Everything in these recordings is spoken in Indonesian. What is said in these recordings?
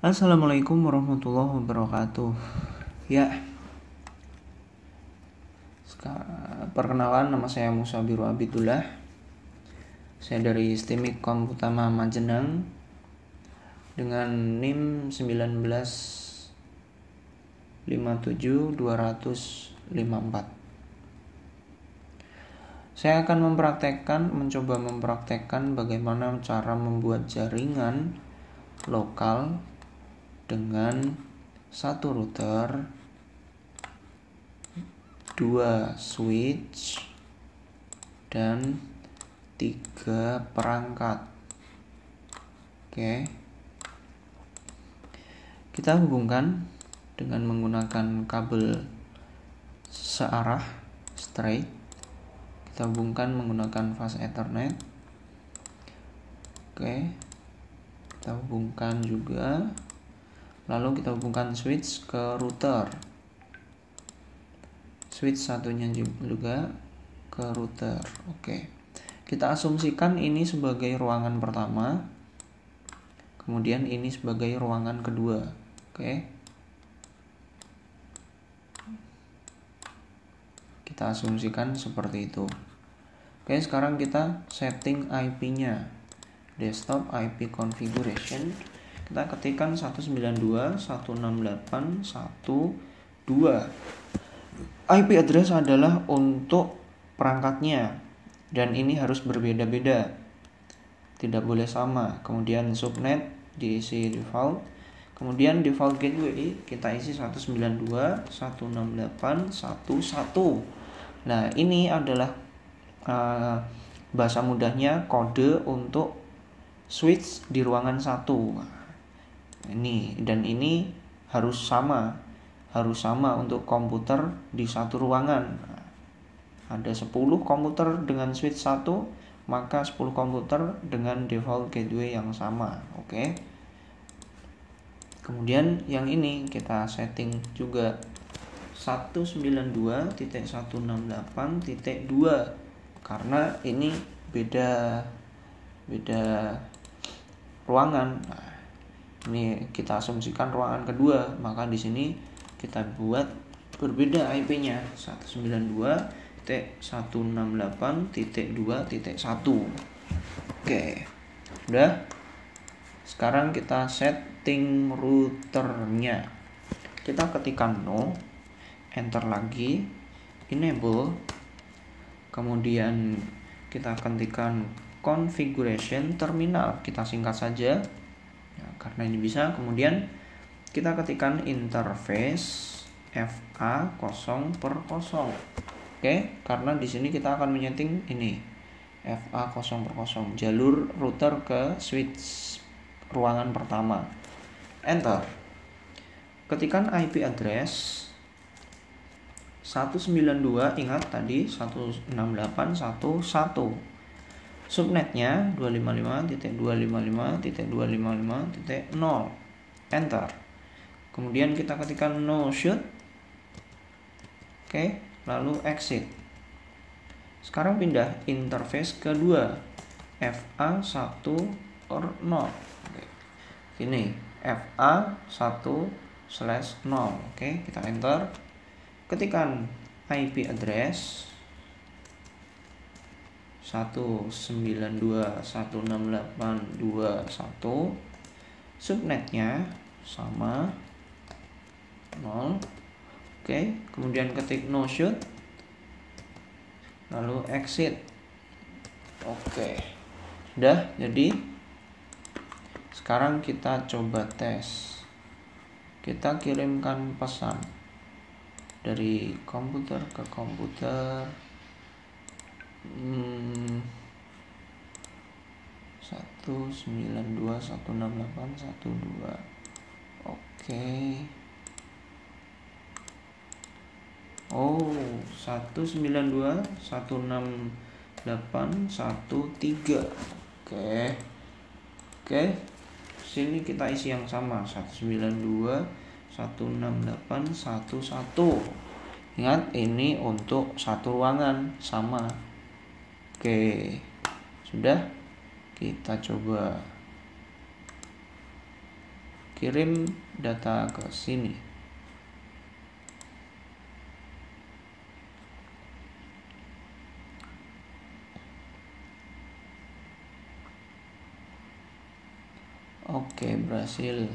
Assalamualaikum warahmatullahi wabarakatuh. Ya, perkenalan, nama saya Musa Biru Abidullah. Saya dari STIMIK Komputama Majenang dengan NIM 1957254. Saya akan mencoba mempraktekkan bagaimana cara membuat jaringan lokal dengan satu router, 2 switch, dan 3 perangkat. Oke. Kita hubungkan dengan menggunakan kabel searah straight. Kita hubungkan menggunakan fast ethernet. Oke. Kita hubungkan juga. Lalu kita hubungkan switch ke router. Switch satunya juga ke router. Oke. Kita asumsikan ini sebagai ruangan pertama. Kemudian ini sebagai ruangan kedua. Oke. Kita asumsikan seperti itu. Oke, sekarang kita setting IP-nya. Desktop IP configuration. Kita ketikkan 192.168.1.2. IP address adalah untuk perangkatnya, dan ini harus berbeda-beda, tidak boleh sama. Kemudian subnet diisi default. Kemudian default gateway kita isi 192.168.1.1. Nah, ini adalah bahasa mudahnya kode untuk switch di ruangan 1. Ini harus sama untuk komputer di satu ruangan. Ada 10 komputer dengan switch 1, maka 10 komputer dengan default gateway yang sama. Oke. Kemudian yang ini kita setting juga 192.168.2 karena ini beda ruangan. Nah, ini kita asumsikan ruangan kedua, maka di sini kita buat berbeda IP-nya 192.168.2.1. Oke. Udah. Sekarang kita setting routernya. Kita ketikkan no, enter lagi, enable. Kemudian kita ketikkan configuration terminal, kita singkat saja. Karena ini bisa. Kemudian kita ketikkan interface FA 0/0. Oke, karena di sini kita akan menyeting ini FA 0/0, jalur router ke switch ruangan pertama. Enter. Ketikkan IP address 192, ingat tadi 168.1.1. Subnetnya 255.255.255.0. Enter. Kemudian kita ketikkan no shoot. Oke, lalu exit. Sekarang pindah interface kedua, FA 1 or 0. Ini FA 1/0. Oke, kita enter. Ketikkan IP address 192.168.2.1. Subnetnya sama 0. Oke, kemudian ketik no shoot, lalu exit. Oke, udah. Jadi sekarang kita coba tes. Kita kirimkan pesan dari komputer ke komputer. 192.168.1.2. Oke. 192.168.1.3. Oke. Sini kita isi yang sama, 192.168.1.1. Ingat, ini untuk satu ruangan sama. Oke, sudah. Kita coba kirim data ke sini. Oke, berhasil.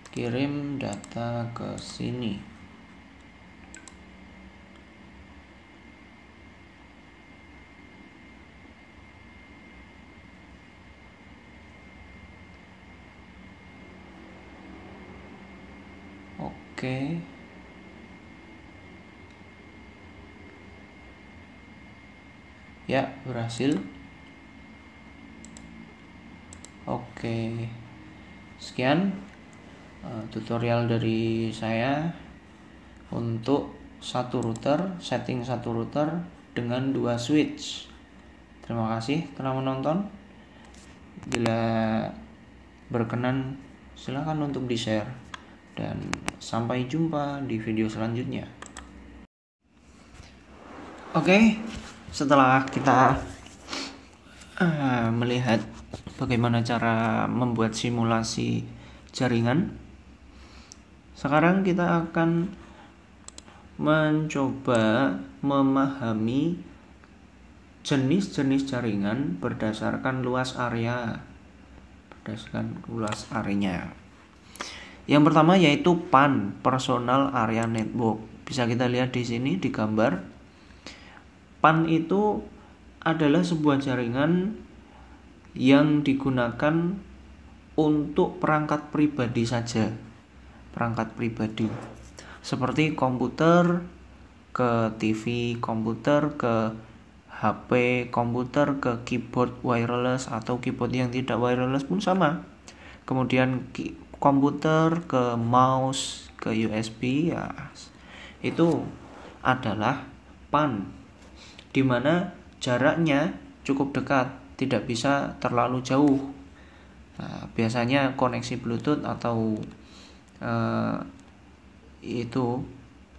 Kirim data ke sini. Oke. Ya, berhasil. Oke. Sekian tutorial dari saya untuk setting satu router dengan 2 switch. Terima kasih telah menonton. Bila berkenan, silakan untuk di-share. Dan sampai jumpa di video selanjutnya. Oke, setelah kita melihat bagaimana cara membuat simulasi jaringan, sekarang kita akan mencoba memahami jenis-jenis jaringan berdasarkan luas area. Yang pertama yaitu PAN, Personal Area Network. Bisa kita lihat di sini di gambar. PAN itu adalah sebuah jaringan yang digunakan untuk perangkat pribadi saja. Perangkat pribadi. Seperti komputer ke TV, komputer ke HP, komputer ke keyboard wireless atau keyboard yang tidak wireless pun sama. Kemudian komputer ke mouse ke USB, ya, itu adalah PAN, di mana jaraknya cukup dekat, tidak bisa terlalu jauh. Nah, biasanya koneksi Bluetooth atau itu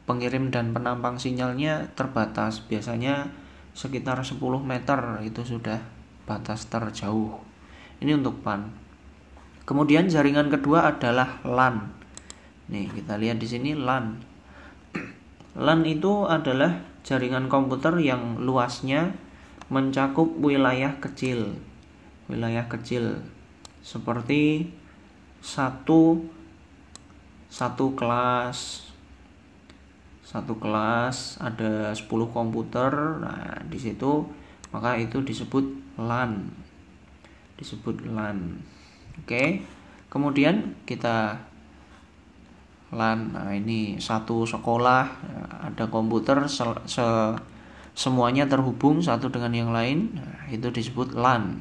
pengirim dan penampang sinyalnya terbatas, biasanya sekitar 10 meter itu sudah batas terjauh. Ini untuk PAN. Kemudian jaringan kedua adalah LAN. Nih, kita lihat di sini LAN. LAN itu adalah jaringan komputer yang luasnya mencakup wilayah kecil. Wilayah kecil seperti satu kelas ada 10 komputer. Nah, di situ maka itu disebut LAN. Oke. Kemudian kita LAN. Nah, ini satu sekolah ada komputer semuanya terhubung satu dengan yang lain. Nah, itu disebut LAN.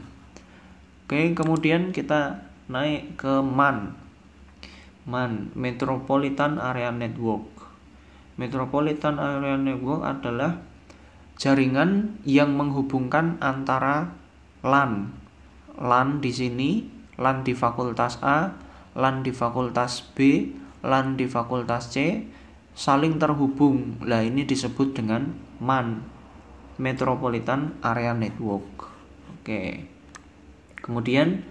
Oke, kemudian kita naik ke MAN. Metropolitan Area Network. Metropolitan Area Network adalah jaringan yang menghubungkan antara LAN. LAN di sini, LAN di fakultas A, LAN di fakultas B, LAN di fakultas C saling terhubung. Lah, ini disebut dengan MAN, Metropolitan Area Network. Oke. Kemudian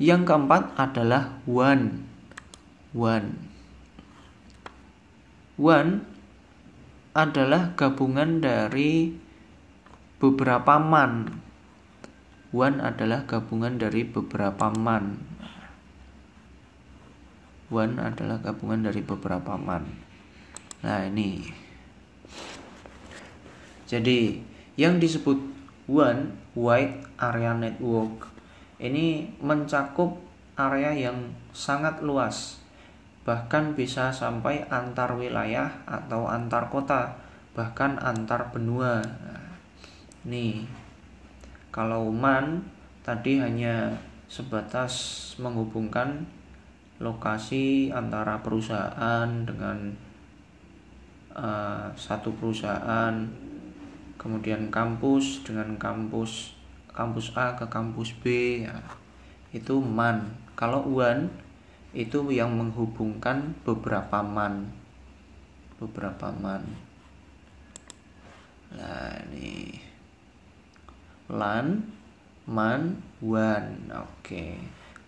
yang keempat adalah WAN. WAN adalah gabungan dari beberapa MAN. WAN adalah gabungan dari beberapa MAN. WAN adalah gabungan dari beberapa MAN. Nah, ini. Jadi, yang disebut WAN, Wide Area Network, ini mencakup area yang sangat luas. Bahkan bisa sampai antar wilayah atau antar kota, bahkan antar benua. Nih, kalau MAN tadi hanya sebatas menghubungkan lokasi antara perusahaan dengan satu perusahaan, kemudian kampus dengan kampus A ke kampus B, ya, itu MAN. Kalau WAN itu yang menghubungkan beberapa MAN. Nah, ini LAN, MAN, WAN. Oke.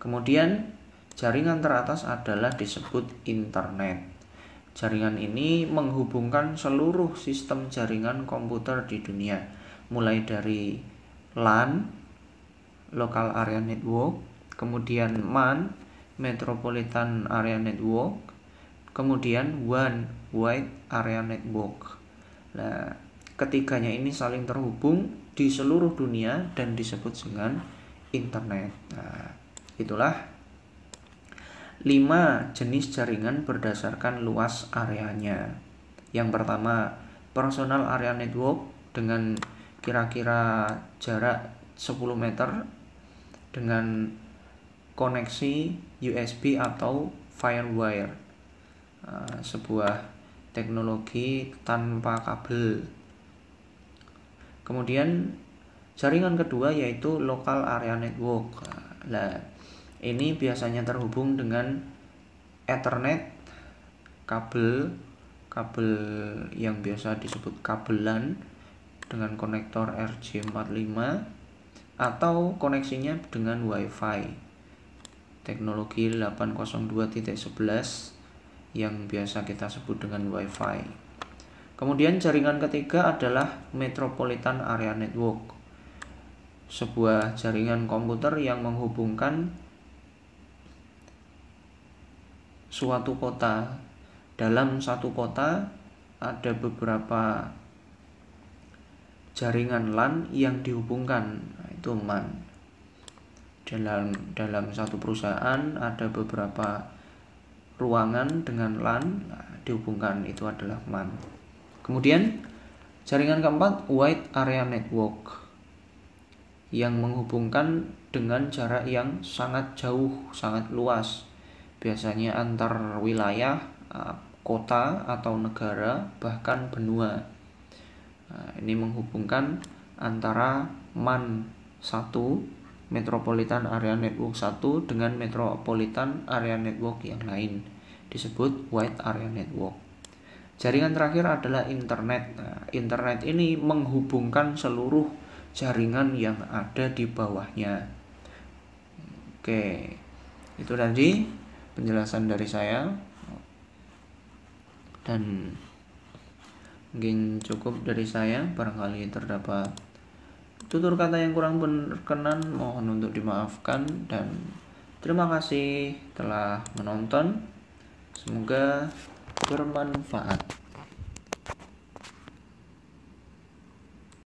Kemudian Jaringan teratas adalah disebut internet. Jaringan ini menghubungkan seluruh sistem jaringan komputer di dunia, mulai dari LAN, Local Area Network, kemudian MAN, Metropolitan Area Network, kemudian WAN, Wide Area Network. Nah, ketiganya ini saling terhubung di seluruh dunia dan disebut dengan internet. Nah, itulah 5 jenis jaringan berdasarkan luas areanya. Yang pertama, personal area network dengan kira-kira jarak 10 meter dengan koneksi USB atau Firewire, sebuah teknologi tanpa kabel. Kemudian jaringan kedua yaitu local area network. Nah, ini biasanya terhubung dengan Ethernet, kabel yang biasa disebut kabel LAN dengan konektor RJ45, atau koneksinya dengan WiFi, teknologi 802.11 yang biasa kita sebut dengan WiFi. Kemudian jaringan ketiga adalah Metropolitan Area Network, sebuah jaringan komputer yang menghubungkan suatu kota. Dalam satu kota ada beberapa jaringan LAN yang dihubungkan, itu MAN. Dalam satu perusahaan ada beberapa ruangan dengan LAN dihubungkan, itu adalah MAN. Kemudian jaringan keempat Wide Area Network, yang menghubungkan dengan jarak yang sangat jauh, sangat luas, biasanya antar wilayah, kota atau negara, bahkan benua. Ini menghubungkan antara MAN 1, Metropolitan Area Network 1, dengan Metropolitan Area Network yang lain, disebut Wide Area Network. Jaringan terakhir adalah internet. Internet ini menghubungkan seluruh jaringan yang ada di bawahnya. Oke, itu tadi penjelasan dari saya, dan mungkin cukup dari saya. Barangkali terdapat tutur kata yang kurang berkenan, mohon untuk dimaafkan, dan terima kasih telah menonton. Semoga bermanfaat.